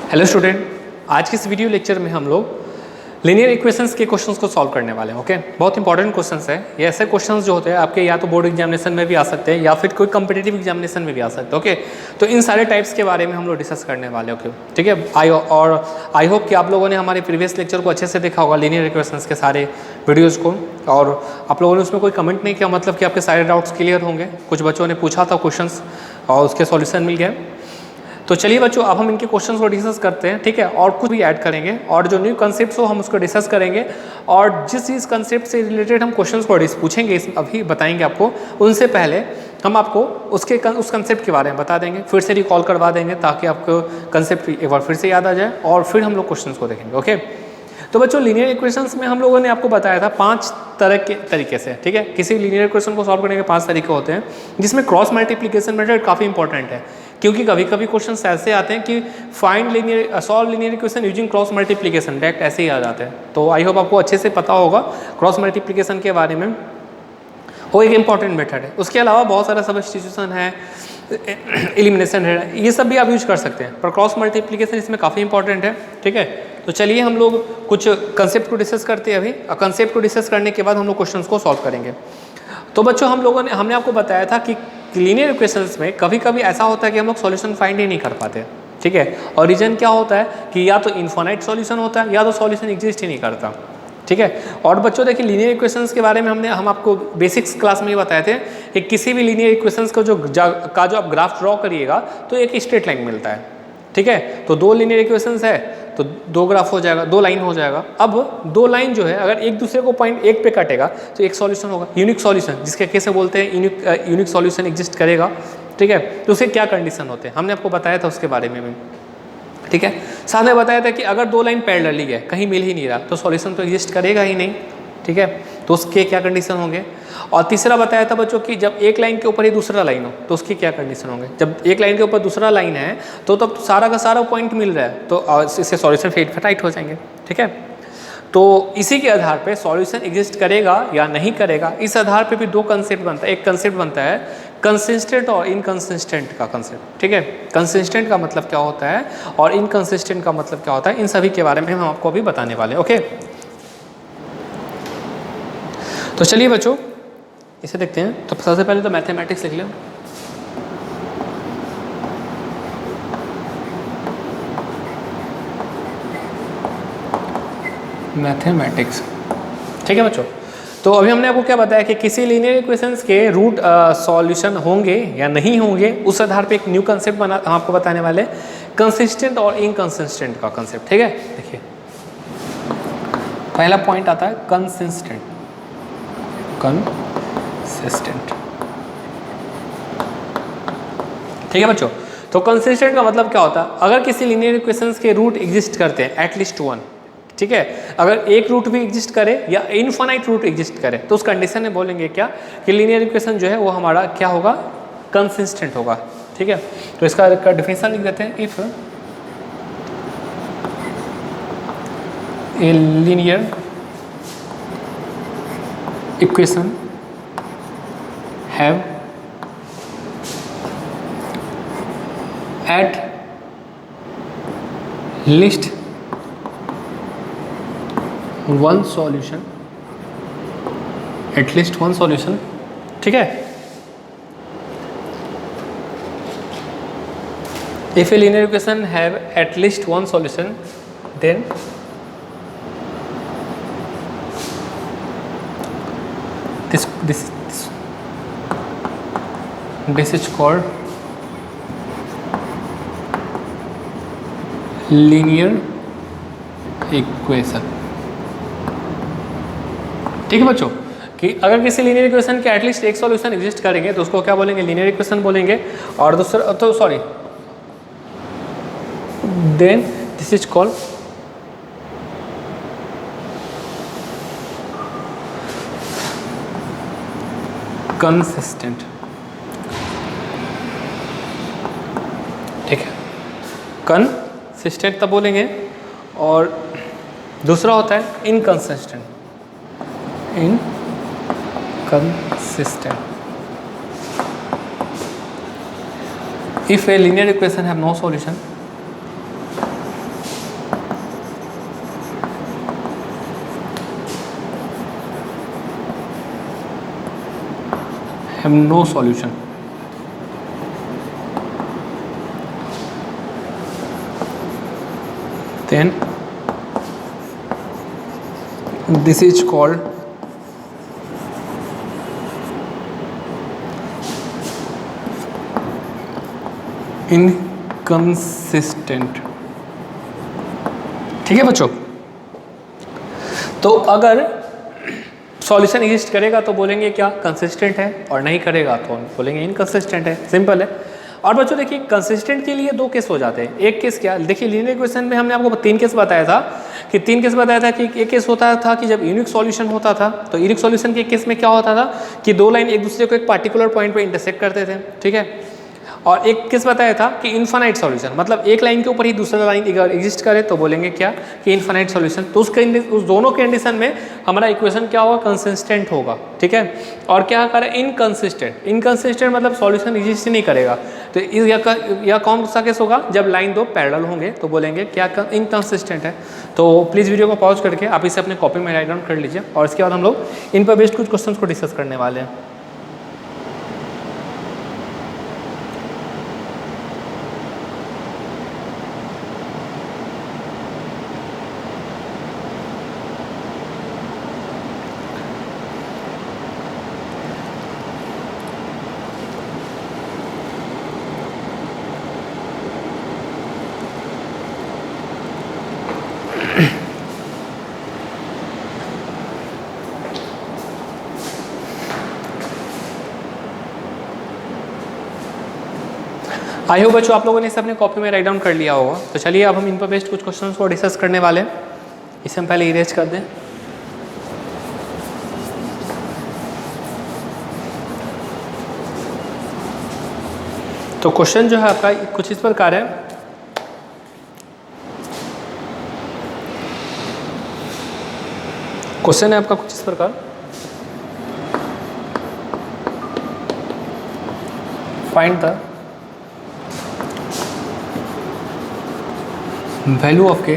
Hello student, आज के इस वीडियो लेक्चर में हम लोग लीनियर इक्वेशंस के क्वेश्चंस को सॉल्व करने वाले हैं। ओके, बहुत इंपॉर्टेंट क्वेश्चंस है ये। ऐसे क्वेश्चंस जो होते हैं आपके या तो बोर्ड एग्जामिनेशन में भी आ सकते हैं या फिर कोई कम्पिटिटिव एग्जामिनेशन में भी आ सकते हैं। ओके, तो इन सारे टाइप्स के बारे में हम लोग डिस्कस करने वाले हैं। ओके, ठीक है। आई होप कि आप लोगों ने हमारे प्रीवियस लेक्चर को अच्छे से देखा होगा, लीनियर इक्वेशंस के सारे वीडियोज़ को, और आप लोगों ने उसमें कोई कमेंट नहीं किया, मतलब कि आपके सारे डाउट्स क्लियर होंगे। कुछ बच्चों ने पूछा था क्वेश्चंस और उसके सॉल्यूशन मिल गए। तो चलिए बच्चों, अब हम इनके क्वेश्चंस को डिस्कस करते हैं, ठीक है। और कुछ भी ऐड करेंगे और जो न्यू कंसेप्ट हो हम उसको डिस्कस करेंगे, और जिस कंसेप्ट से रिलेटेड हम क्वेश्चंस को पूछेंगे अभी बताएंगे आपको, उनसे पहले हम आपको उस कंसेप्ट के बारे में बता देंगे, फिर से रिकॉल करवा देंगे ताकि आपको कंसेप्ट एक बार फिर से याद आ जाए, और फिर हम लोग क्वेश्चंस को देखेंगे। ओके, तो बच्चों लीनियर इक्वेशंस में हम लोगों ने आपको बताया था 5 तरह के तरीके से, ठीक है। किसी लीनियर इक्वेशन को सॉल्व करने के 5 तरीके होते हैं, जिसमें क्रॉस मल्टीप्लिकेशन मेथड काफ़ी इंपॉर्टेंट है, क्योंकि कभी कभी क्वेश्चन ऐसे आते हैं कि solve linear equation using cross multiplication, direct ऐसे ही आ जाते हैं। तो आई होप आपको अच्छे से पता होगा क्रॉस मल्टीप्लिकेशन के बारे में, वो एक इंपॉर्टेंट मेथड है। उसके अलावा बहुत सारा सब्स्टिट्यूशन है, एलिमिनेशन है, ये सब भी आप यूज कर सकते हैं, पर क्रॉस मल्टीप्लिकेशन इसमें काफ़ी इंपॉर्टेंट है, ठीक है। तो चलिए हम लोग कुछ कंसेप्ट को डिस्कस करते हैं अभी, और कंसेप्ट को डिस्कस करने के बाद हम लोग क्वेश्चंस को सॉल्व करेंगे। तो बच्चों हमने आपको बताया था कि लीनियर इक्वेशंस में कभी कभी ऐसा होता है कि हम लोग सॉल्यूशन फाइंड ही नहीं कर पाते, ठीक है। और रीजन क्या होता है कि या तो इनफाइनाइट सॉल्यूशन होता है या तो सॉल्यूशन एग्जिस्ट ही नहीं करता, ठीक है। और बच्चों देखिए, लीनियर इक्वेशंस के बारे में हम आपको बेसिक्स क्लास में ही बताए थे कि किसी भी लीनियर इक्वेशंस का जो आप ग्राफ ड्रॉ करिएगा तो एक स्ट्रेट लाइन मिलता है, ठीक है। तो 2 लीनियर इक्वेशंस है तो 2 ग्राफ हो जाएगा, 2 लाइन हो जाएगा। अब 2 लाइन जो है अगर एक दूसरे को पॉइंट 1 पे काटेगा तो एक सॉल्यूशन होगा, यूनिक सॉल्यूशन, जिसके कैसे बोलते हैं यूनिक सॉल्यूशन एग्जिस्ट करेगा, ठीक है। तो उसके क्या कंडीशन होते हैं हमने आपको बताया था उसके बारे में भी, ठीक है। साथ में बताया था कि अगर 2 लाइन पैरेलली है, कहीं मिल ही नहीं रहा, तो सॉल्यूशन तो एग्जिस्ट करेगा ही नहीं, ठीक है। तो उसके क्या कंडीशन होंगे। और तीसरा बताया था बच्चों कि जब एक लाइन के ऊपर ही दूसरा लाइन हो तो उसकी क्या कंडीशन होंगे। जब एक लाइन के ऊपर दूसरा लाइन है तो तब सारा का सारा पॉइंट मिल रहा है, तो इससे सॉल्यूशन फिटाइट हो जाएंगे, ठीक है। तो इसी के आधार पे सॉल्यूशन एग्जिस्ट करेगा या नहीं करेगा, इस आधार पे भी 2 कंसेप्ट बनता है। एक कंसेप्ट बनता है कंसिस्टेंट और इनकंसिस्टेंट का कंसेप्ट, ठीक है। कंसिस्टेंट का मतलब क्या होता है और इनकंसिस्टेंट का मतलब क्या होता है, इन सभी के बारे में हम आपको अभी बताने वाले हैं। ओके, तो चलिए बच्चों इसे देखते हैं। तो सबसे पहले तो मैथमेटिक्स लिख लो। मैथमेटिक्स, ठीक है बच्चों। तो अभी हमने आपको क्या बताया कि किसी लीनियर इक्वेशंस के रूट सॉल्यूशन होंगे या नहीं होंगे, उस आधार पे एक न्यू कंसेप्ट हम आपको बताने वाले, कंसिस्टेंट और इनकंसिस्टेंट का कंसेप्ट, ठीक है। देखिए पहला पॉइंट आता है कंसिस्टेंट, ठीक है बच्चों। तो कंसिस्टेंट का मतलब क्या होता है, अगर किसी लीनियर इक्वेशंस के रूट एग्जिस्ट करते हैं एटलीस्ट 1, ठीक है। अगर एक रूट भी एग्जिस्ट करे या इनफाइनाइट रूट एग्जिस्ट करे तो उस कंडीशन में बोलेंगे क्या कि लीनियर इक्वेशन जो है वो हमारा क्या होगा, कंसिस्टेंट होगा, ठीक है। तो इसका डेफिनेशन लिख देते हैं। If a linear equation have at least one solution, at least one solution, ठीक है। if a linear equation have at least one solution, then this is called linear equation, ठीक है बच्चों। कि अगर किसी लीनियर इक्वेशन के एटलीस्ट एक सॉल्यूशन एग्जिस्ट करेंगे तो उसको क्या बोलेंगे, लीनियर इक्वेशन बोलेंगे। और दूसरा तो then this is called consistent, ठीक है। कंसिस्टेंट तब बोलेंगे। और दूसरा होता है inconsistent, if a linear equation have no solution, have no solution. Then this is called inconsistent। ठीक है बच्चों, तो अगर सॉल्यूशन एग्जिस्ट करेगा तो बोलेंगे क्या कंसिस्टेंट है, और नहीं करेगा तो बोलेंगे इनकंसिस्टेंट है। सिंपल है। और बच्चों देखिए कंसिस्टेंट के लिए दो केस हो जाते हैं। एक केस क्या, देखिए लीनियर इक्वेशन में हमने आपको तीन केस बताया था कि एक केस होता था कि जब यूनिक सॉल्यूशन होता था, तो यूनिक सॉल्यूशन के केस में क्या होता था कि दो लाइन एक दूसरे को एक पार्टिकुलर पॉइंट पे इंटरसेक्ट करते थे। ठीक है। और एक केस बताया था कि इनफाइनाइट सॉल्यूशन, मतलब एक लाइन के ऊपर ही दूसरा लाइन अगर एग्जिस्ट करे तो बोलेंगे क्या कि इनफाइनाइट सॉल्यूशन। तो उस दोनों कंडीशन में हमारा इक्वेशन क्या होगा, कंसिस्टेंट होगा। ठीक है। और क्या करें, इनकंसिस्टेंट मतलब सॉल्यूशन एग्जिस्ट ही नहीं करेगा। तो यह कौन सा केस होगा, जब लाइन दो पैरेलल होंगे तो बोलेंगे क्या इनकंसिस्टेंट है। तो प्लीज़ वीडियो को पॉज करके आप इसे अपने कॉपी में राइट डाउन कर लीजिए, और इसके बाद हम लोग इन पर बेस्ड कुछ क्वेश्चन को डिस्कस करने वाले हैं। आई होप बच्चों आप लोगों ने इसे अपने कॉपी में राइट डाउन कर लिया होगा। तो चलिए अब हम इन पर बेस्ड कुछ क्वेश्चंस को डिस्कस करने वाले हैं। इसे हम पहले इरेज कर दें। तो क्वेश्चन जो है आपका कुछ इस प्रकार है। क्वेश्चन है आपका कुछ इस प्रकार, find the value of k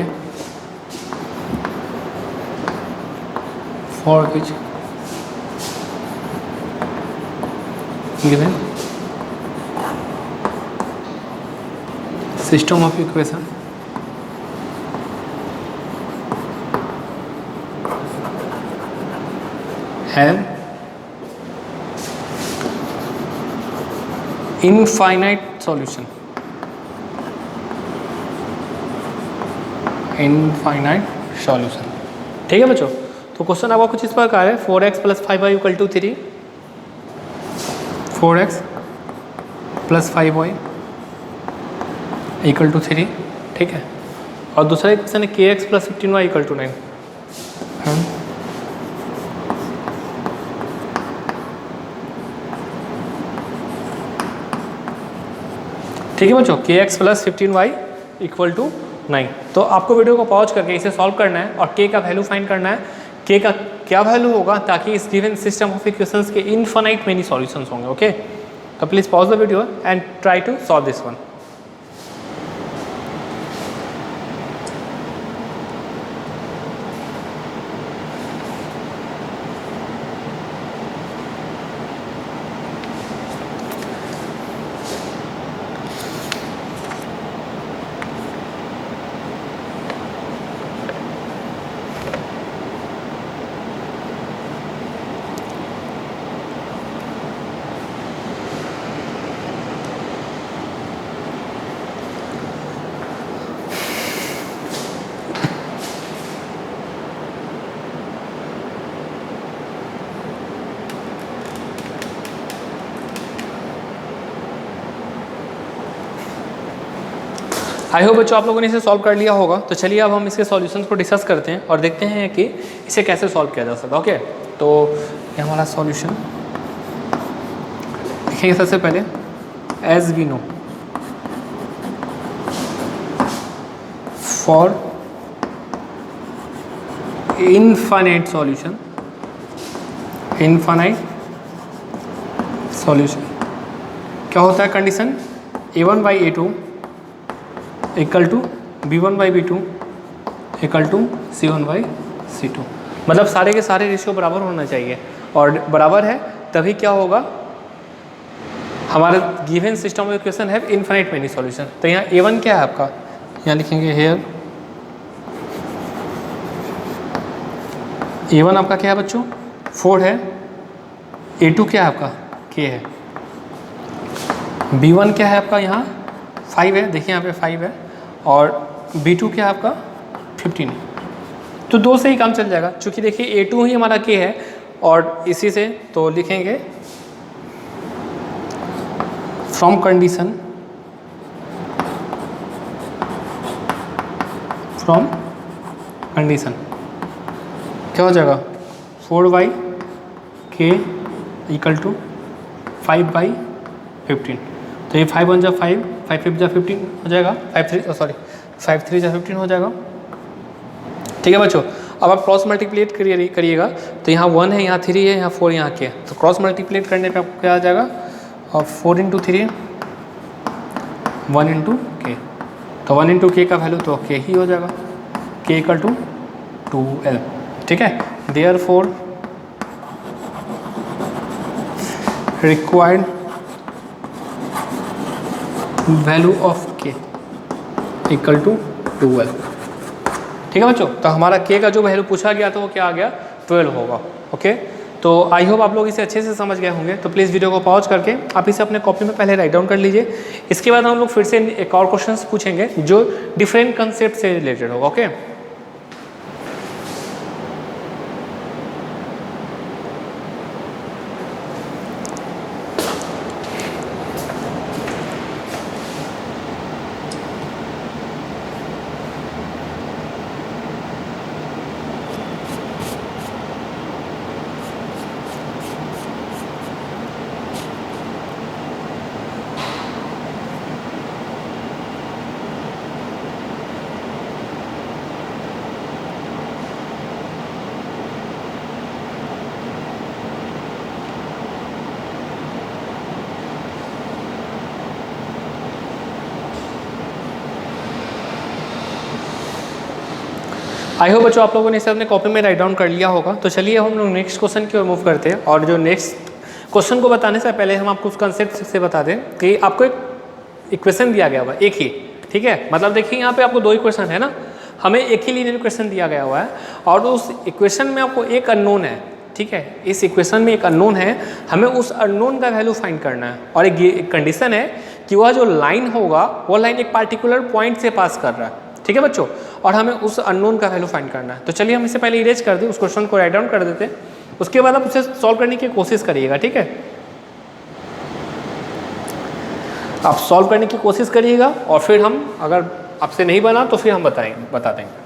for which given system of equation have infinite solution। Infinite solution. ठीक है बच्चों। तो क्वेश्चन आपका कुछ इस प्रकार है, 4x + 5y = 3, 4x + 5y = 3। ठीक है। और दूसरा क्वेश्चन है kx + 15y = 9। ठीक है बच्चों, kx + 15y = 9। तो आपको वीडियो को पॉज करके इसे सॉल्व करना है और k का वैल्यू फाइंड करना है। k का क्या वैल्यू होगा ताकि इस गिवन सिस्टम ऑफ इक्वेशंस के इनफाइनाइट मेनी सॉल्यूशंस होंगे। ओके, तो please pause the video and try to solve this one. I hope बच्चों आप लोगों ने इसे सॉल्व कर लिया होगा। तो चलिए अब हम इसके सॉल्यूशंस को डिस्कस करते हैं और देखते हैं कि इसे कैसे सॉल्व किया जा सकता है। ओके, तो ये हमारा सॉल्यूशन देखिए। सबसे पहले as we know for infinite solution क्या होता है कंडीशन, a1/a2 = b1/b2 = c1/c2। मतलब सारे के सारे रेशियो बराबर होना चाहिए, और बराबर है तभी क्या होगा, हमारे गिवन सिस्टम ऑफ इक्वेशन है इनफाइनाइट मेनी सॉल्यूशन। तो यहाँ A1 क्या है आपका, यहाँ लिखेंगे हेयर A1 आपका क्या है बच्चों 4 है, A2 क्या है आपका K है, B1 क्या है आपका यहाँ 5 है, देखिए यहाँ पे 5 है, और B2 क्या है आपका 15। तो 2 से ही काम चल जाएगा, क्योंकि देखिए A2 ही हमारा K है और इसी से तो लिखेंगे फ्रॉम कंडीशन क्या हो जाएगा 4/K = 5/15। तो ये 5 1 जा 5, 5 5 जा 15 हो जाएगा, 5 3 जा 15 हो जाएगा। ठीक है बच्चों, अब आप क्रॉस मल्टीप्लेट करिएगा तो यहाँ 1 है, यहाँ 3 है, यहाँ 4, यहाँ K। तो क्रॉस मल्टीप्लेट करने पे आपको क्या आ जाएगा, और 4 × 3 1 × K। तो 1 × K का वैल्यू तो K ही हो जाएगा, K = 2L। ठीक है, therefore required value of K = 2L। ठीक है बच्चों, तो हमारा K का जो वैल्यू पूछा गया था वो क्या आ गया 12 होगा। ओके, तो आई होप आप लोग इसे अच्छे से समझ गए होंगे। तो प्लीज़ वीडियो को पॉज करके आप इसे अपने कॉपी में पहले राइट डाउन कर लीजिए। इसके बाद हम लोग फिर से एक और क्वेश्चन पूछेंगे जो डिफरेंट कंसेप्ट से रिलेटेड होगा। ओके, आई होप बच्चों आप लोगों ने इसे अपने कॉपी में राइट डाउन कर लिया होगा। तो चलिए हम लोग नेक्स्ट क्वेश्चन की ओर मूव करते हैं। और जो नेक्स्ट क्वेश्चन को बताने से पहले हम आपको उस कंसेप्ट से बता दें कि आपको एक इक्वेशन दिया गया हुआ एक ही। ठीक है, मतलब देखिए यहाँ पे आपको 2 इक्वेशन है ना, हमें एक ही लीनियर इक्वेशन दिया गया हुआ है और उस इक्वेशन में आपको एक अननोन है। ठीक है, इस इक्वेशन में एक अननोन है, हमें उस अननोन का वैल्यू फाइंड करना है। और एक कंडीशन है कि वह जो लाइन होगा वो लाइन एक पार्टिकुलर पॉइंट से पास कर रहा है। ठीक है बच्चों, और हमें उस अननोन का वैल्यू फाइंड करना है। तो चलिए हम इसे पहले इरेज कर दें, उस क्वेश्चन को राइट डाउन कर देते हैं, उसके बाद आप उसे सॉल्व करने की कोशिश करिएगा। ठीक है, आप सॉल्व करने की कोशिश करिएगा और फिर हम अगर आपसे नहीं बना तो फिर हम बता देंगे।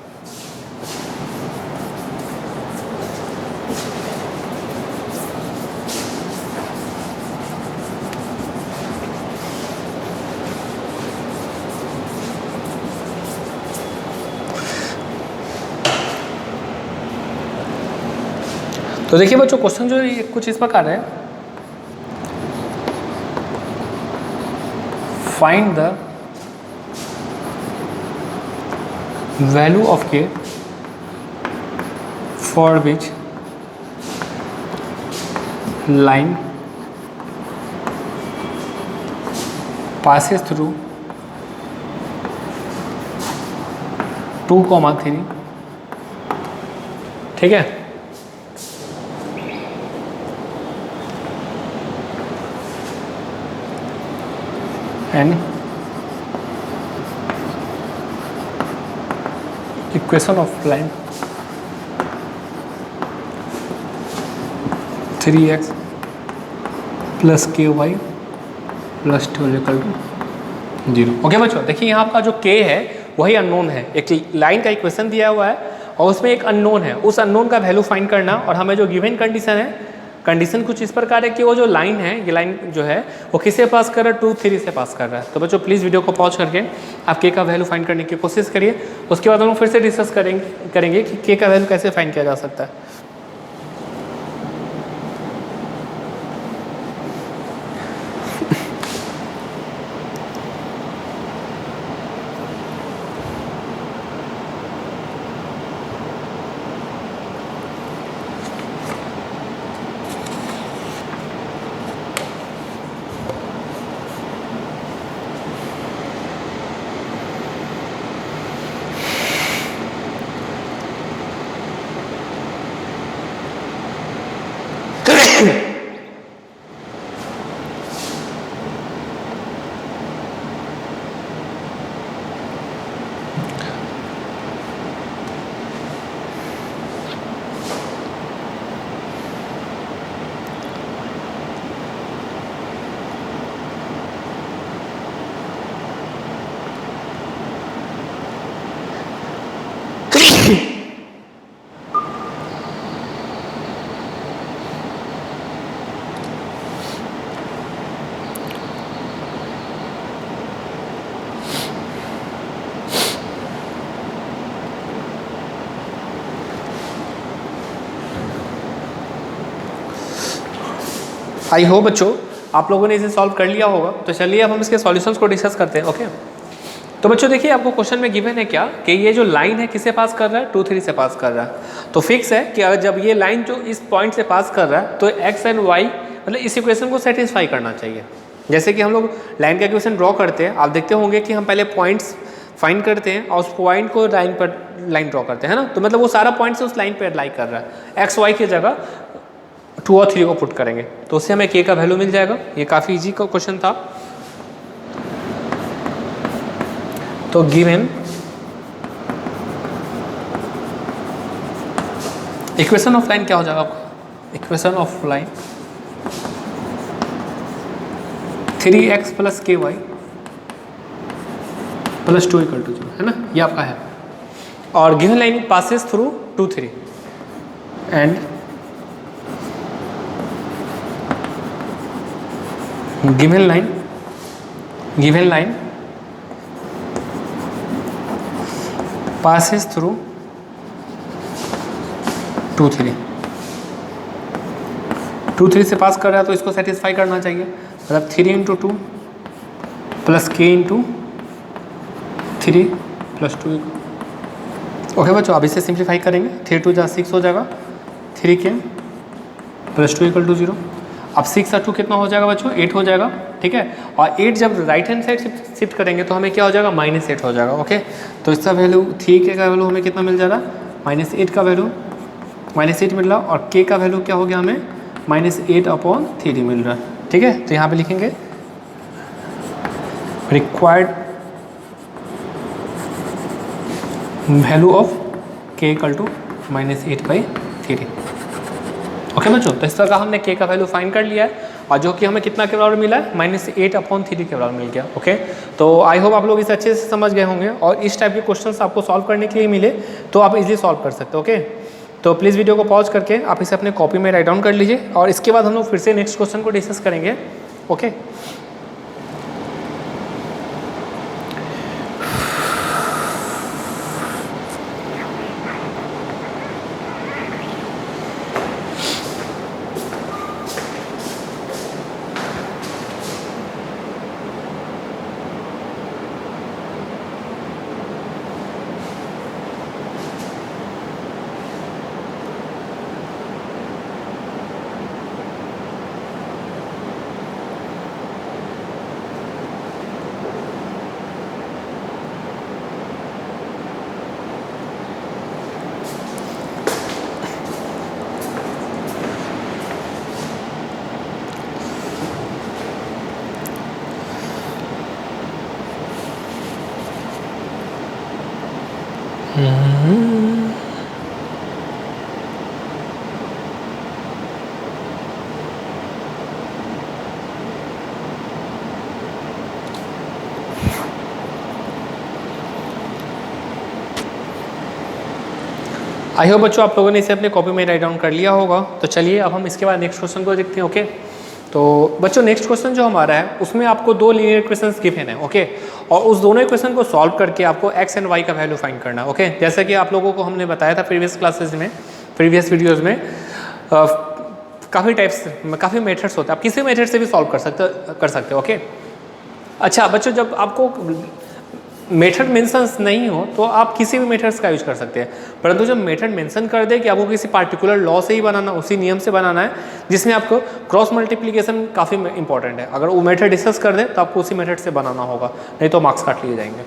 तो देखिए बच्चों, क्वेश्चन जो कुछ इस प्रकार है, find the value of K for which line passes through 2,3। ठीक है, and equation of line 3x + ky + 12 = 0। Okay बच्चों, देखिए यहाँ आपका जो k है वही अननोन है। एक लाइन का इक्वेशन दिया हुआ है और उसमें एक अननोन है, उस अननोन का वैल्यू फाइंड करना। और हमें जो गिवन कंडीशन है, कंडीशन कुछ इस प्रकार है कि वो जो लाइन है, ये लाइन जो है वो किससे पास कर रहा है, 2 3 से पास कर रहा है। तो बच्चों प्लीज़ वीडियो को पॉज करके आप k का वैल्यू फाइंड करने की कोशिश करिए। उसके बाद हम फिर से डिस्कस करेंगे कि k का वैल्यू कैसे फाइंड किया जा सकता है। आई होप बच्चों आप लोगों ने इसे सॉल्व कर लिया होगा। तो चलिए अब हम इसके सॉल्यूशंस को डिस्कस करते हैं। ओके, तो बच्चों देखिए आपको क्वेश्चन में गिवन है क्या कि ये जो लाइन है किसे पास कर रहा है, 2 3 से पास कर रहा है। तो फिक्स है कि अगर जब ये लाइन जो इस पॉइंट से पास कर रहा है तो एक्स एंड वाई मतलब इस इक्वेशन को सेटिस्फाई करना चाहिए। जैसे कि हम लोग लाइन का इक्वेशन ड्रॉ करते हैं, आप देखते होंगे कि हम पहले पॉइंट्स फाइंड करते हैं और उस पॉइंट को लाइन ड्रॉ करते हैं ना, तो मतलब वो सारा पॉइंट से उस लाइन पे अप्लाई कर रहा है। एक्स वाई की जगह 2 और 3 को पुट करेंगे तो उससे हमें के का वैल्यू मिल जाएगा। ये काफ़ी इजी का क्वेश्चन था। तो गिवन इक्वेशन ऑफ लाइन क्या हो जाएगा आपका, equation of line 3x + ky + 2 = 0 है ना, ये आपका है। और given line passes through 2 3 and given line passes through 2 3 2 3 से पास कर रहा है तो इसको सेटिस्फाई करना चाहिए, मतलब 3 × 2 + k × 3 + 2। ओके बच्चों, अब इसे सिंप्लीफाई करेंगे, 3 2 जा 6 हो जाएगा, 3k + 2 = 0। अब 6 और 2 कितना हो जाएगा बच्चों, 8 हो जाएगा, ठीक है। और 8 जब राइट हैंड साइड शिफ्ट करेंगे तो हमें क्या हो जाएगा, -8 हो जाएगा। ओके, तो इसका वैल्यू 3k का वैल्यू हमें कितना मिल जा रहा है, -8 का वैल्यू, -8 मिल रहा, और k का वैल्यू क्या हो गया हमें, -8/3 मिल रहा है, ठीक है। तो यहाँ पे लिखेंगे required value of k = -8/3। Okay बच्चों, तो इस तरह का हमने k का वैल्यू फाइंड कर लिया है और जो कि हमें कितना के बराबर मिला है, -8/3 के बराबर मिल गया। ओके, तो आई होप आप लोग इसे अच्छे से समझ गए होंगे और इस टाइप के क्वेश्चंस आपको सॉल्व करने के लिए मिले तो आप इजीली सॉल्व कर सकते हो। ओके, तो प्लीज़ वीडियो को पॉज करके आप इसे अपने कॉपी में राइट डाउन कर लीजिए और इसके बाद हम लोग फिर से नेक्स्ट क्वेश्चन को डिस्कस करेंगे। ओके, आई होप बच्चों आप लोगों ने इसे अपने कॉपी में राइट डाउन कर लिया होगा। तो चलिए अब हम इसके बाद नेक्स्ट क्वेश्चन को देखते हैं। ओके, तो बच्चों नेक्स्ट क्वेश्चन जो हमारा है उसमें आपको 2 लीनियर इक्वेशंस गिवन है। ओके, और उस दोनों इक्वेशन को सॉल्व करके आपको x एंड y का वैल्यू फाइंड करना है। ओके, जैसा कि आप लोगों को हमने बताया था प्रीवियस क्लासेज में, प्रीवियस वीडियोज़ में, काफ़ी मेथड्स होते हैं, आप किसी मेथड से भी सॉल्व कर सकते हो। ओके, अच्छा बच्चों, जब आपको मेथड मेंशंस नहीं हो तो आप किसी भी मेथड्स का यूज कर सकते हैं, परंतु जब मेथड मेंशन कर दे कि आपको किसी पार्टिकुलर लॉ से ही बनाना, उसी नियम से बनाना है जिसमें आपको क्रॉस मल्टीप्लिकेशन काफ़ी इंपॉर्टेंट है, अगर वो मेथड डिस्कस कर दे तो आपको उसी मेथड से बनाना होगा, नहीं तो मार्क्स काट लिए जाएंगे।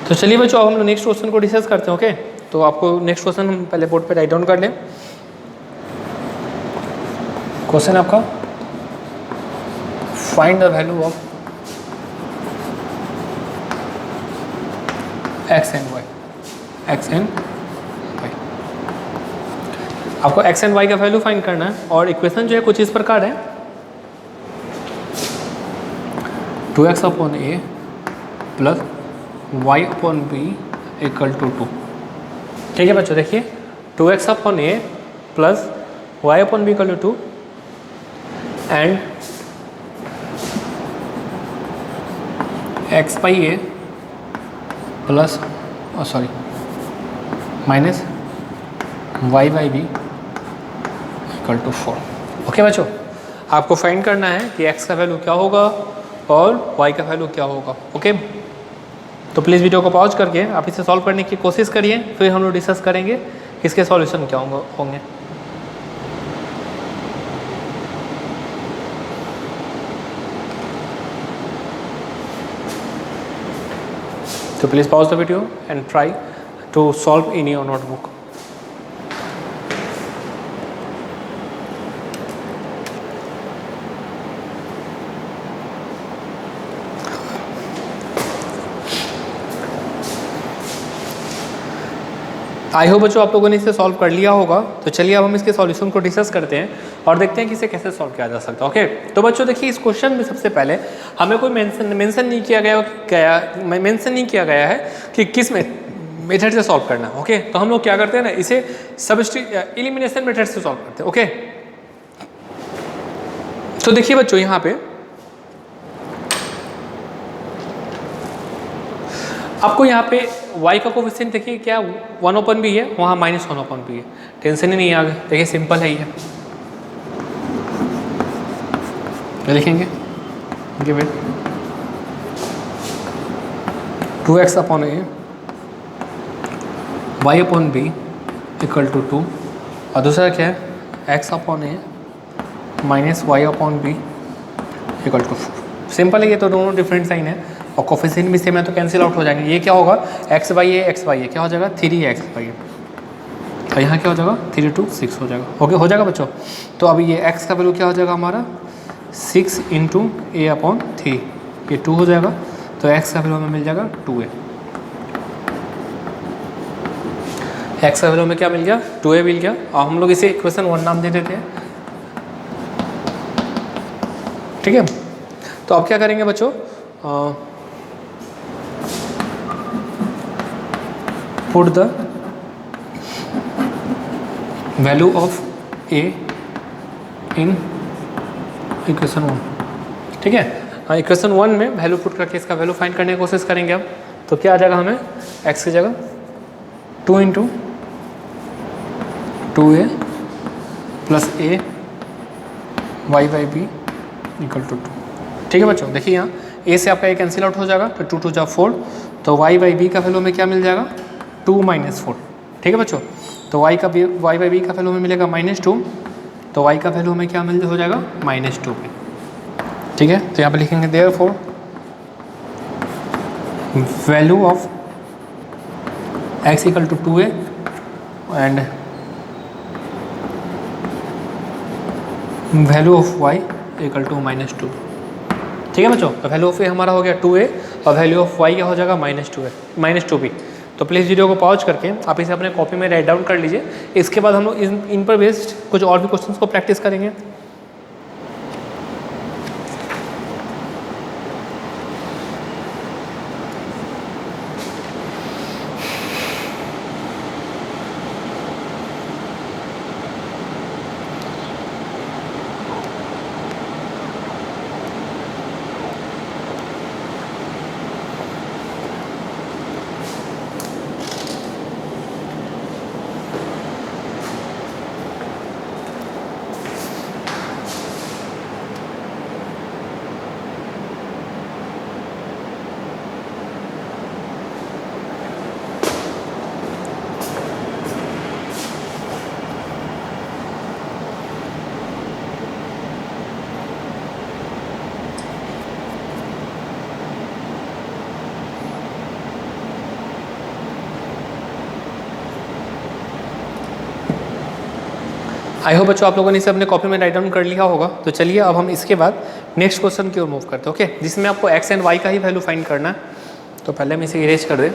तो चलिए बच्चों अब हम लोग नेक्स्ट क्वेश्चन को डिस्कस करते हैं। ओके, तो आपको नेक्स्ट क्वेश्चन हम पहले बोर्ड पे राइट डाउन कर लें। क्वेश्चन आपका find the value of x and y, x and y। आपको x एंड y का वैल्यू फाइंड करना है और इक्वेशन जो है कुछ इस प्रकार है, 2x/a plus Y upon B equal to 2। ठीक है बच्चों, देखिए 2x upon A plus Y upon B equal to 2 and x by A plus minus Y by B equal to 4। Okay बच्चों, आपको फाइंड करना है कि x का वैल्यू क्या होगा और y का वैल्यू क्या होगा। ओके, तो प्लीज़ वीडियो को पॉज करके आप इसे सॉल्व करने की कोशिश करिए, फिर हम लोग डिस्कस करेंगे इसके सॉल्यूशन क्या होंगे। तो please pause the video and try to solve in your notebook. I hope बच्चों आप लोगों ने इसे सॉल्व कर लिया होगा। तो चलिए अब हम इसके सॉल्यूशन को डिस्कस करते हैं और देखते हैं कि इसे कैसे सॉल्व किया जा सकता है। ओके, तो बच्चों देखिए इस क्वेश्चन में सबसे पहले हमें कोई मेंशन नहीं किया गया है कि किस मेथड से सॉल्व करना है। ओके, तो हम लोग क्या करते हैं ना, इसे एलिमिनेशन मेथड से सॉल्व करते हैं। ओके, तो देखिए बच्चों यहाँ पे आपको यहाँ पे y का कोफिशिएंट देखिए क्या 1/b है, वहाँ -1/b है। टेंशन ही नहीं आगे, देखिए सिंपल है ये लिखेंगे give it 2x upon a y upon b equal to 2 और दूसरा क्या है x अपॉन a minus y upon b equal to 4। Simple है ये, तो दोनों डिफरेंट साइन है और कोफिशिएंट भी सेम है तो कैंसिल आउट हो जाएंगे। ये क्या होगा x बाई ए क्या हो जाएगा 3x बाई ए और यहाँ क्या हो जाएगा 3 to 6 हो जाएगा। ओके, हो जाएगा बच्चों। तो अभी ये x का वैल्यू क्या हो जाएगा हमारा 6 इंटू ए अपॉन 3, ये 2 हो जाएगा। तो x का वैल्यू हमें मिल जाएगा 2a। x का वैल्यू में क्या मिल गया 2a मिल गया और हम लोग इसे इक्वेशन 1 नाम दे देते हैं। ठीक है, तो अब क्या करेंगे बच्चों, put the value of a in equation 1। ठीक है, हाँ इक्वेशन 1 में वैल्यू पुट करके इसका वैल्यू फाइंड करने की कोशिश करेंगे अब। तो क्या आ जाएगा हमें x की जगह 2 into 2a plus a y by B equal to 2। ठीक है बच्चों, देखिए यहाँ a से आपका a कैंसिल आउट हो जाएगा तो 2 2 4, तो y बाई बी का वैल्यू में क्या मिल जाएगा 2 - 4। ठीक है बच्चों, तो y बाई बी का वैल्यू में मिलेगा -2, तो y का वैल्यू हमें क्या हो जाएगा -2। ठीक है, तो यहाँ पे लिखेंगे therefore value of x equal to 2a and value of y equal to -2। ठीक है बच्चों, तो वैल्यू ऑफ a हमारा हो गया 2a और वैल्यू ऑफ y क्या हो जाएगा -2b। तो प्लीज़ वीडियो को पॉज करके आप इसे अपने कॉपी में राइट डाउन कर लीजिए। इसके बाद हम लोग इन पर बेस्ड कुछ और भी क्वेश्चंस को प्रैक्टिस करेंगे। आई होप बच्चों आप लोगों ने इसे अपने कॉपी में राइट डाउन कर लिया होगा। तो चलिए अब हम इसके बाद नेक्स्ट क्वेश्चन की ओर मूव करते हैं। ओके, जिसमें आपको x एंड y का ही वैल्यू फाइंड करना है। तो पहले हम इसे इरेज कर दें।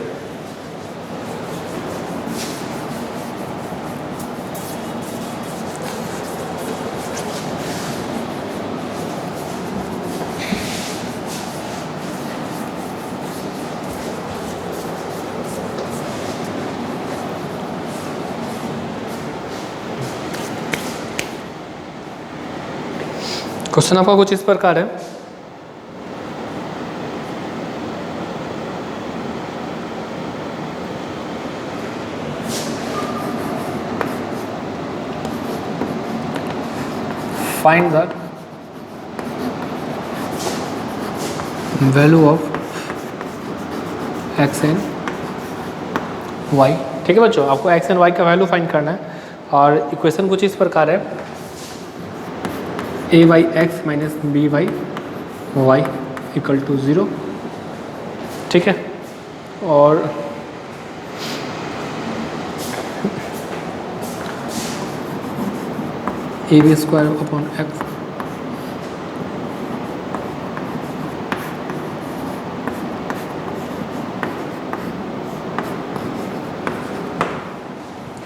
क्वेश्चन आपका कुछ इस प्रकार है, find the value of x and y. ठीक है बच्चों, आपको एक्स एंड वाई का वैल्यू फाइंड करना है और इक्वेशन कुछ इस प्रकार है, a y x minus b y y equal to 0। ठीक है, और a b square upon x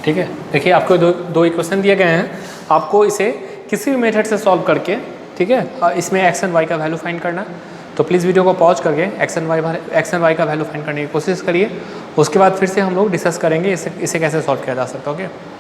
ठीक है। देखिए आपको दो इक्वेशन दिए गए हैं, आपको इसे किसी भी मेथड से सॉल्व करके, ठीक है, इसमें एक्स एंड वाई का वैल्यू फाइंड करना। तो प्लीज़ वीडियो को पॉज करके एक्स एंड वाई का वैल्यू फाइंड करने की कोशिश करिए। उसके बाद फिर से हम लोग डिस्कस करेंगे इसे कैसे सॉल्व किया जा सकता है। ओके,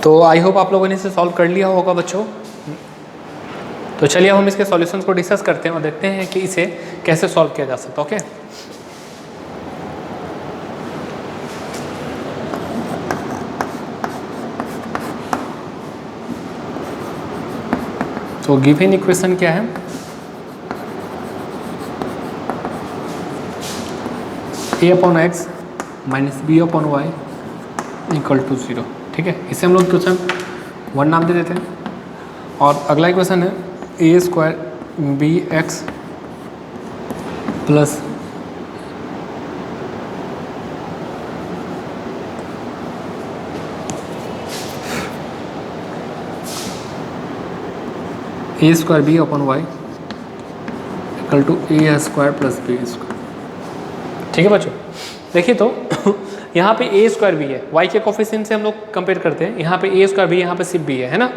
तो आई होप आप लोगों ने इसे सॉल्व कर लिया होगा बच्चों। तो चलिए हम इसके सॉल्यूशंस को डिस्कस करते हैं और देखते हैं कि इसे कैसे सॉल्व किया जा सकता है। ओके, तो गिवन इक्वेशन क्या है, a upon x minus b upon y equal to 0। ठीक है, इसे हम लोग क्वेश्चन 1 नाम दे देते हैं। और अगला इक्वेशन है a square b x plus a square b upon y equal to a square plus b square. ठीक है बच्चों, देखिए तो यहाँ पे ए स्क्वायर भी है, वाई के कोफिशिएंट से हम लोग कंपेयर करते हैं। यहाँ पे ए स्क्वायर भी, यहाँ पे सिर्फ भी है ना,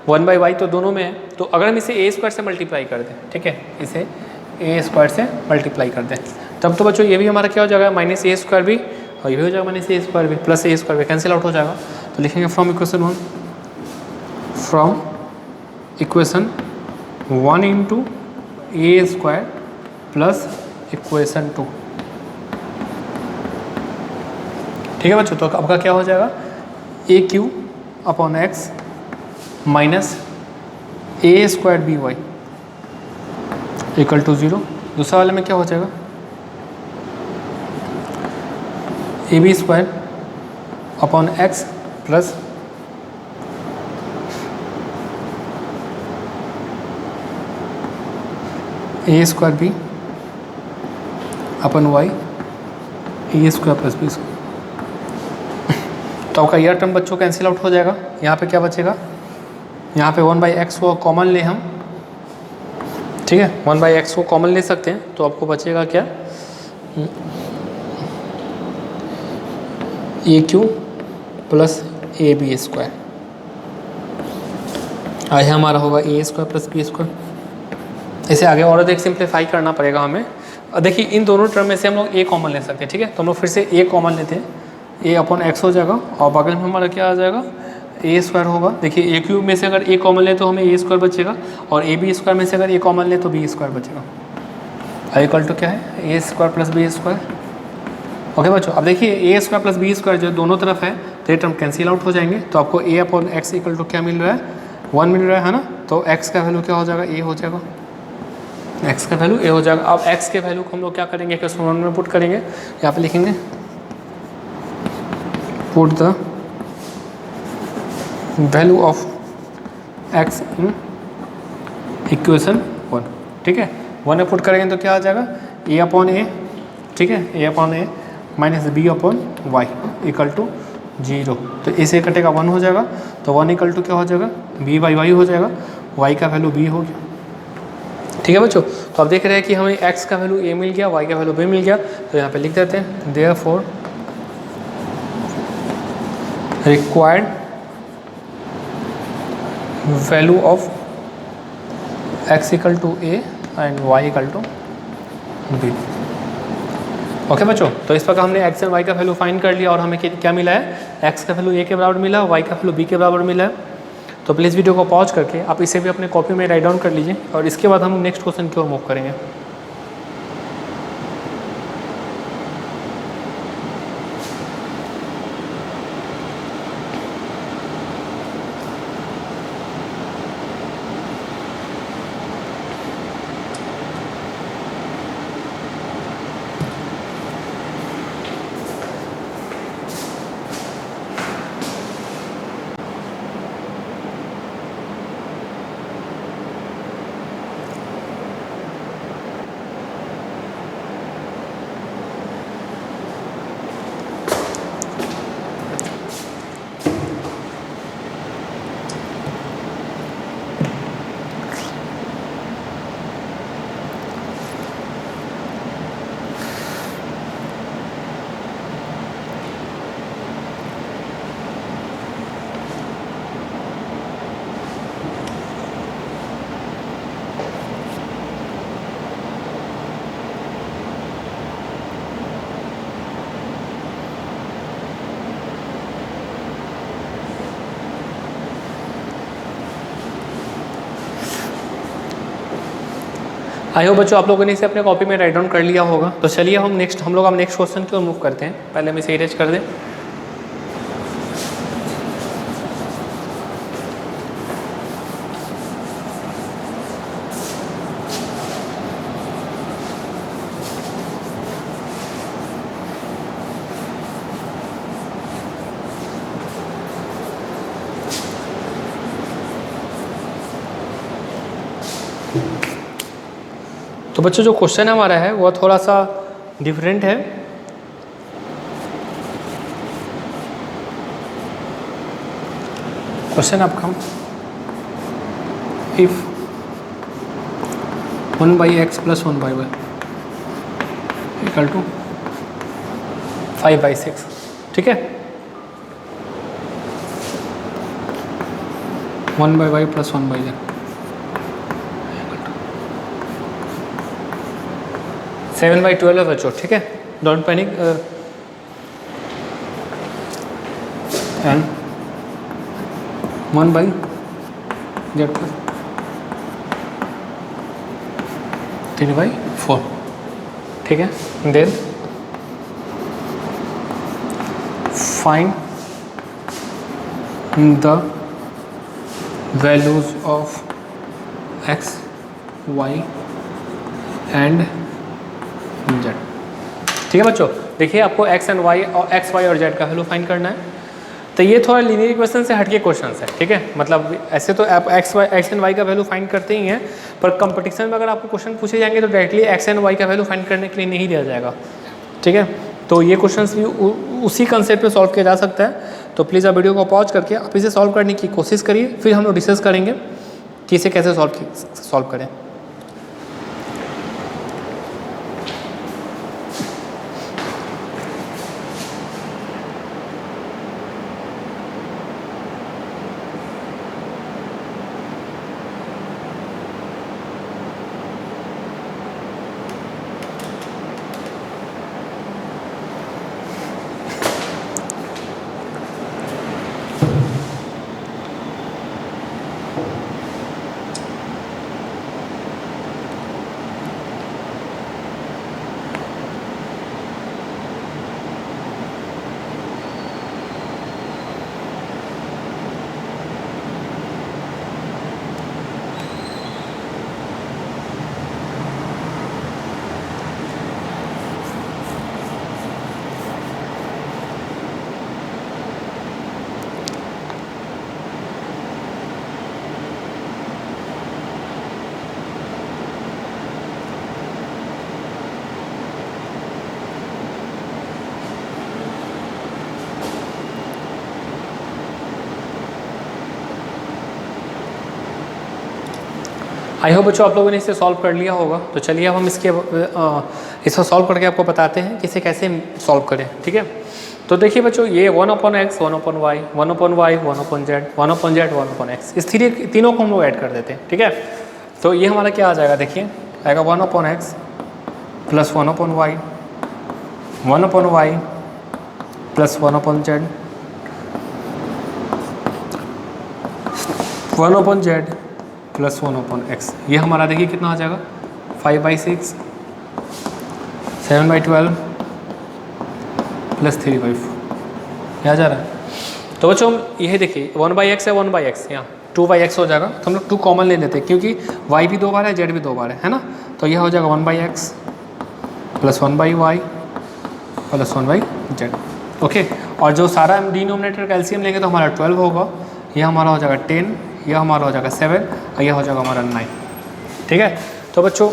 1/y तो दोनों में है। तो अगर हम इसे ए स्क्वायर से मल्टीप्लाई कर दें, ठीक है, इसे ए स्क्वायर से मल्टीप्लाई कर दें, तब तो बच्चों ये भी हमारा क्या हो जाएगा, माइनस ए स्क्वायर भी, और ये भी हो जाएगा माइनस ए स्क्वायर भी, प्लस ए स्क्वायर भी कैंसिल आउट हो जाएगा। तो लिखेंगे from equation 1 into a square plus equation 2। ठीक है बच्चों, तो आपका क्या हो जाएगा, a q upon x minus a square b y equal to 0। दूसरा वाले में क्या हो जाएगा, a b square upon x plus a square b upon y a square plus b square. तो आपका यह टर्म बच्चों कैंसिल आउट हो जाएगा। यहाँ पे क्या बचेगा, यहाँ पे 1/x को कॉमन ले हम, ठीक है, 1/x को कॉमन ले सकते हैं। तो आपको बचेगा क्या, a q plus a b square, आज हमारा होगा a square plus b square. इसे आगे और अधिक सिंप्लीफाई करना पड़ेगा हमें। देखिए इन दोनों टर्म में से हम लोग ए कॉमन ले सकते हैं, ठीक है, तो हम लोग फिर से ए कॉमन लेते हैं। ए अपॉन एक्स हो जाएगा और बगल में हमारा क्या आ जाएगा ए स्क्वायर होगा। देखिए ए क्यूब में से अगर ए कॉमन ले तो हमें ए स्क्वायर बचेगा और ए बी स्क्वायर में से अगर ए कॉमन ले तो बी स्क्वायर बचेगा। इक्वल टू क्या है a square plus b square. Okay बच्चों, अब देखिए a square plus b square जो दोनों तरफ है तो ये टर्म कैंसिल आउट हो जाएंगे, तो आपको ए अपॉन एक्स इक्वल टू क्या मिल रहा है 1 मिल रहा है ना। तो एक्स का वैल्यू क्या हो जाएगा ए हो जाएगा, एक्स का वैल्यू ए हो जाएगा। अब एक्स के वैल्यू को हम लोग क्या करेंगे कि वन में पुट करेंगे, यहाँ पे लिखेंगे put the value of x in equation 1। ठीक है, 1 में पुट करेंगे तो क्या आ जाएगा ए अपॉन ए, ठीक है, a upon a minus b upon y equal to 0। तो इसे कटेगा 1 हो जाएगा, तो 1 इक्वल टू क्या हो जाएगा बी बाई वाई हो जाएगा, वाई का वैल्यू बी हो गया। ठीक है बच्चों, तो अब देख रहे हैं कि हमें x का वैल्यू a मिल गया, y का वैल्यू b मिल गया, तो यहाँ पे लिख देते हैं therefore required value of x equal to a and y equal to b। Okay बच्चों, तो इस प्रकार हमने x एंड y का वैल्यू फाइंड कर लिया और हमें क्या मिला है x का वैल्यू a के बराबर मिला, y का वैल्यू b के बराबर मिला है। तो प्लीज़ वीडियो को पॉज करके आप इसे भी अपने कॉपी में राइट डाउन कर लीजिए और इसके बाद हम नेक्स्ट क्वेश्चन की ओर मूव करेंगे। आई होप बच्चों आप लोगों ने इसे अपने कॉपी में राइट डाउन कर लिया होगा। तो चलिए हम लोग नेक्स्ट क्वेश्चन की ओर मूव करते हैं। पहले हम इसे इरेज कर दें। तो बच्चों जो क्वेश्चन हमारा है वो थोड़ा सा डिफरेंट है। क्वेश्चन आपका if 1/x plus 1/y equal to 5/6, ठीक है, 1/y प्लस 1/z 7/12 है बच्चों, ठीक है, don't panic. And 1/z plus 3/4, ठीक है। Then find the values of x, y and z, ठीक है बच्चों। देखिए आपको x एंड y और x, y और z का वैल्यू फाइंड करना है। तो ये थोड़ा लीनियर इक्वेशन से हटके क्वेश्चन है, ठीक है। मतलब ऐसे तो आप x एंड y का वैल्यू फाइंड करते ही हैं, पर कंपटीशन में अगर आपको क्वेश्चन पूछे जाएंगे तो डायरेक्टली x एंड y का वैल्यू फाइंड करने के लिए नहीं दिया जाएगा, ठीक है। तो ये क्वेश्चंस भी उसी कंसेप्ट पे सॉल्व किया जा सकता है। तो प्लीज़ आप वीडियो को पॉज करके आप इसे सॉल्व करने की कोशिश करिए, फिर हम लोग डिस्कस करेंगे कि इसे कैसे सॉल्व करें। आई होप बच्चों आप लोगों ने इसे सॉल्व कर लिया होगा। तो चलिए अब हम इसको सॉल्व करके आपको बताते हैं कि इसे कैसे सॉल्व करें, ठीक है। तो देखिए बच्चों, ये 1/x 1/y 1/y 1/z 1/z 1/x, इस तीनों को हम लोग ऐड कर देते हैं, ठीक है। तो ये हमारा क्या आ जाएगा, देखिए आएगा 1/x plus 1/y 1/y plus 1/z 1/z plus 1/x। ये हमारा देखिए कितना आ जाएगा 5/6 7/12 प्लस 3/4 क्या जा रहा है। तो बच्चों यही देखिए 1/x है 1/x, यहाँ 2/x हो जाएगा। तो हम लोग 2 कॉमन ले लेते हैं क्योंकि y भी 2 बार है z भी 2 बार है ना। तो यह हो जाएगा 1/x plus 1/y plus 1/z, okay. और जो सारा हम डिनोमिनेटर का एलसीएम लेंगे तो हमारा 12 होगा, यह हमारा हो जाएगा 10, यह हमारा हो जाएगा 7 और यह हो जाएगा हमारा 9, ठीक है। तो बच्चों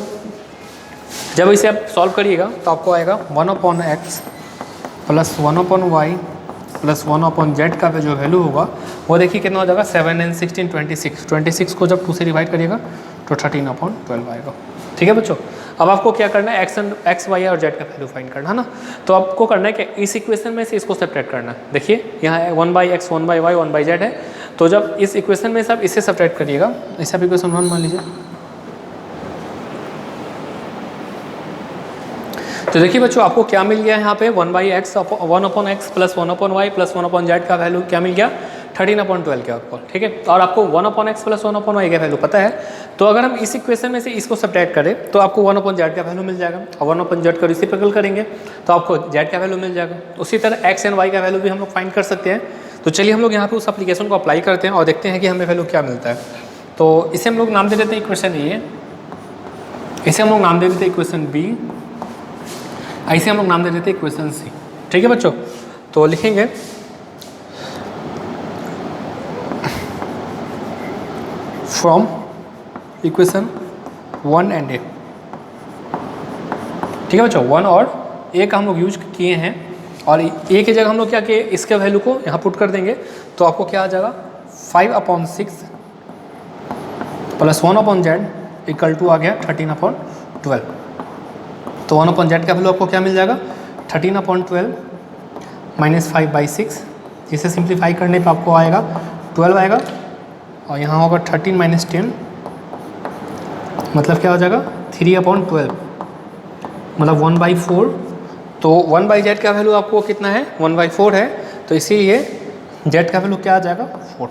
जब इसे आप सॉल्व करिएगा तो आपको आएगा 1/x plus 1/y plus 1/z का जो वैल्यू होगा वो देखिए कितना हो जाएगा 7 and 16 26 को जब 2 से डिवाइड करिएगा तो 13/12 आएगा, ठीक है बच्चों। अब आपको क्या करना है, x y और z का वैल्यू फाइंड करना है ना। तो आपको करना है कि इस इक्वेशन में से इसको सब्ट्रैक्ट करना है। देखिए यहाँ 1/x 1/y 1/z है, तो जब इस इक्वेशन में से आप इसे सब्ट्रैक्ट करिएगा, इसे आप इक्वेशन 1 मान लीजिए। तो देखिए बच्चों आपको क्या मिल गया यहाँ पे 1/x 1/x plus 1/y plus 1/z का वैल्यू क्या मिल गया 13/12 के आपको, ठीक है। और आपको 1/x प्लस 1/y का वैल्यू पता है, तो अगर हम इस इक्वेशन में से इसको सब्ट्रैक्ट करें तो आपको 1/z का वैल्यू मिल जाएगा, और 1/z का रेसिप्रोकल करेंगे तो आपको z का वैल्यू मिल जाएगा। उसी तरह x एंड y का वैल्यू भी हम लोग फाइंड कर सकते हैं। तो चलिए हम लोग यहाँ पे उस एप्लीकेशन को अप्लाई करते हैं और देखते हैं कि हमें वैल्यू क्या मिलता है। तो इसे हम लोग नाम दे देते हैं इक्वेशन ए, इसे हम लोग नाम दे देते हैं इक्वेशन बी, ऐसे हम लोग नाम दे देते हैं इक्वेशन सी, ठीक है बच्चों। तो लिखेंगे फ्रॉम इक्वेशन 1 एंड ए, ठीक है बच्चों। 1 और ए का हम लोग यूज किए हैं, और ए की जगह हम लोग क्या किए, इसके वैल्यू को यहाँ पुट कर देंगे तो आपको क्या आ जाएगा 5/6 प्लस 1/z इक्वल टू आ गया 13/12। तो 1/z का वैल्यू आपको क्या मिल जाएगा 13/12 माइनस 5/6, इसे सिंप्लीफाई करने पे आपको आएगा 12 आएगा, और यहाँ होगा 13 माइनस 10 मतलब क्या हो जाएगा 3/12 मतलब 1/4। तो 1/z का वैल्यू आपको कितना है 1/4 है, तो इसीलिए z का वैल्यू क्या आ जाएगा 4।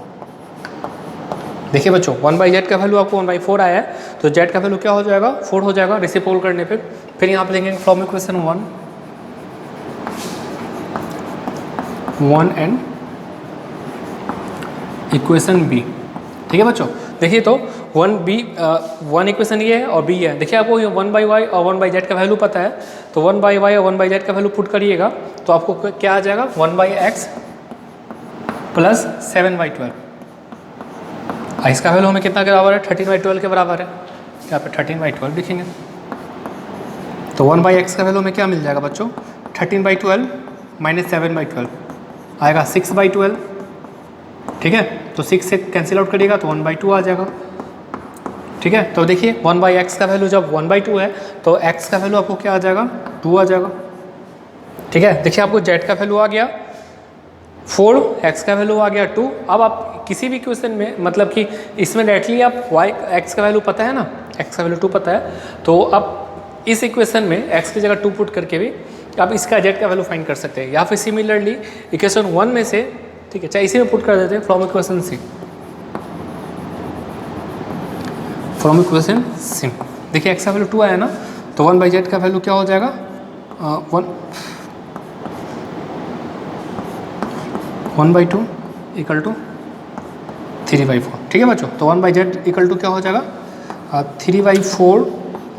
देखिए बच्चों 1/z का वैल्यू आपको 1/4 आया है, तो z का वैल्यू क्या हो जाएगा 4 हो जाएगा रेसिप्रोकल करने पे। फिर यहाँ पे लेंगे from equation 1 and equation B, ठीक है बच्चों। देखिए तो 1 इक्वेशन ये है और बी है। देखिए आपको 1/y और 1/z का वैल्यू पता है, तो 1/y और 1/z का वैल्यू पुट करिएगा तो आपको क्या आ जाएगा 1/x प्लस 7/12। इसका वैल्यू हमें कितना के बराबर है 13/12 के बराबर है, यहाँ पे 13/12 लिखेंगे। तो 1/x का वैल्यू हमें क्या मिल जाएगा बच्चों 13/12 माइनस 7/12 आएगा 6/12, ठीक है। तो 6 से कैंसिल आउट करिएगा तो 1/2 आ जाएगा, ठीक है। तो देखिए 1/x का वैल्यू जब 1/2 है तो x का वैल्यू आपको क्या आ जाएगा 2 आ जाएगा, ठीक है। देखिए आपको z का वैल्यू आ गया 4, x का वैल्यू आ गया 2। अब आप किसी भी क्वेश्चन में मतलब कि इसमें डायरेक्टली आप x का वैल्यू पता है ना, x का वैल्यू 2 पता है, तो अब इस इक्वेशन में x की जगह 2 पुट करके भी आप इसका z का वैल्यू फाइंड कर सकते हैं, या फिर सिमिलरली इक्वेशन 1 में से, ठीक है, चाहे इसी में पुट कर देते हैं from equation C, from equation C. देखिए x का वैल्यू 2 आया ना, तो 1/z का वैल्यू क्या हो जाएगा 1/2 इक्वल टू 3/4, ठीक है बच्चों। तो 1/z इक्वल टू क्या हो जाएगा 3/4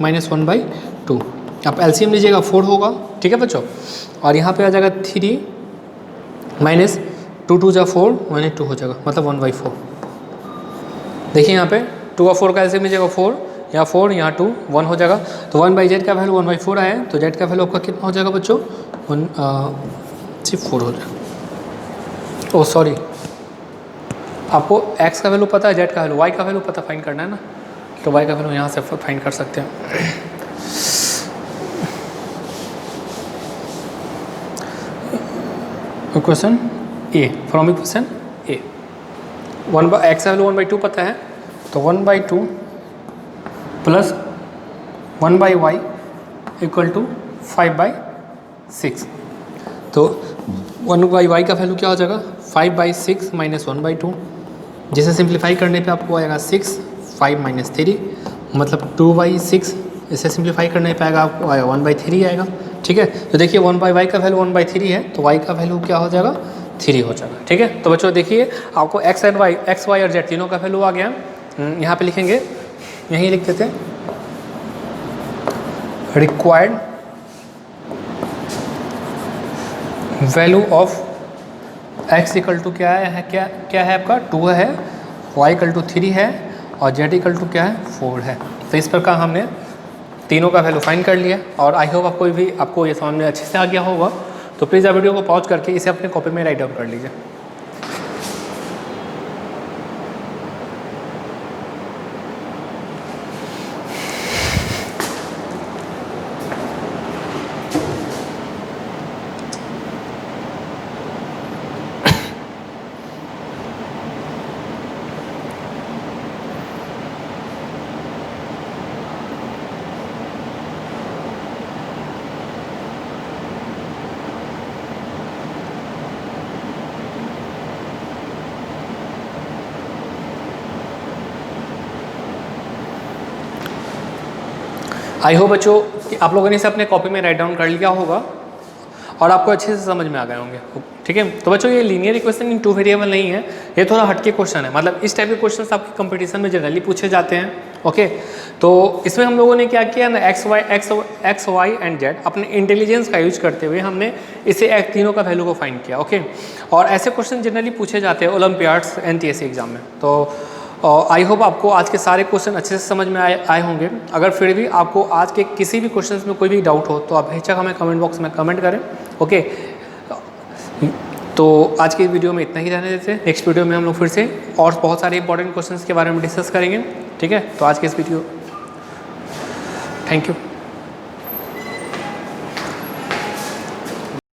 माइनस 1/2। आप एलसीएम लीजिएगा 4 होगा, ठीक है बच्चों। और यहाँ पे आ जाएगा 3 माइनस 2 2 जा 4 माइनस 2 हो जाएगा मतलब 1/4। देखिए यहाँ पे 2 और 4 का एलसीएम लीजिएगा 4, यहाँ 4 यहाँ 2 1 हो जाएगा। तो 1/z का वैल्यू 1/4 आया है, तो z का वैल्यू आपका कितना हो जाएगा बच्चों 4 हो जाएगा। ओह सॉरी, आपको x का वैल्यू पता है, z का वैल्यू, y का वैल्यू पता फाइंड करना है ना, तो y का वैल्यू यहाँ से फाइंड कर सकते हैं। Equation A, from equation A, 1/x value 1/2 पता है, तो 1/2 प्लस 1/y इक्वल टू 5/6। तो 1/y का वैल्यू क्या हो जाएगा 5/6 माइनस 1/2, जिसे सिंप्लीफाई करने पे आपको आएगा 6, 5 माइनस 3 मतलब 2/6। इसे सिंप्लीफाई करने पे आएगा आपको आएगा 1/3 आएगा। ठीक है, तो देखिए 1/y का वैल्यू 1/3 है, तो y का वैल्यू क्या हो जाएगा 3 हो जाएगा। ठीक है, तो बच्चों देखिए आपको x and y, x, y और z तीनों का वैल्यू आ गया। यहाँ पे लिखेंगे, यहीं लिख देते हैं, required value of x equal to क्या है, क्या है आपका 2 है, y इक्वल टू 3 है और z इक्वल टू क्या है 4 है। तो इस प्रकार हमने तीनों का वैल्यू फाइंड कर लिया और आई होप आपको ये समझ में अच्छे से आ गया होगा। तो प्लीज़ आप वीडियो को पॉज करके इसे अपने कॉपी में राइट डाउन कर लीजिए। आई होप बच्चों कि आप लोगों ने इसे अपने कॉपी में राइट डाउन कर लिया होगा और आपको अच्छे से समझ में आ गए होंगे। ठीक है, तो बच्चों ये लीनियर इक्वेशन इन 2 वेरिएबल नहीं है, ये थोड़ा हटके क्वेश्चन है। मतलब इस टाइप के क्वेश्चन आपके कंपटीशन में जनरली पूछे जाते हैं। ओके, तो इसमें हम लोगों ने क्या किया ना, एक्स वाई एंड जेड अपने इंटेलिजेंस का यूज करते हुए हमने इसे तीनों का वैल्यू को फाइंड किया। ओके, और ऐसे क्वेश्चन जनरली पूछे जाते हैं ओलंपियाड्स NTSC एग्जाम में। तो आई होप आपको आज के सारे क्वेश्चन अच्छे से समझ में आए होंगे। अगर फिर भी आपको आज के किसी भी क्वेश्चन में कोई भी डाउट हो तो आप बेशक हमें कमेंट बॉक्स में कमेंट करें। ओके, तो आज की वीडियो में इतना ही रहने देते हैं। नेक्स्ट वीडियो में हम लोग फिर से और बहुत सारे इंपॉर्टेंट क्वेश्चंस के बारे में डिस्कस करेंगे। ठीक है, तो आज के इस वीडियो, थैंक यू।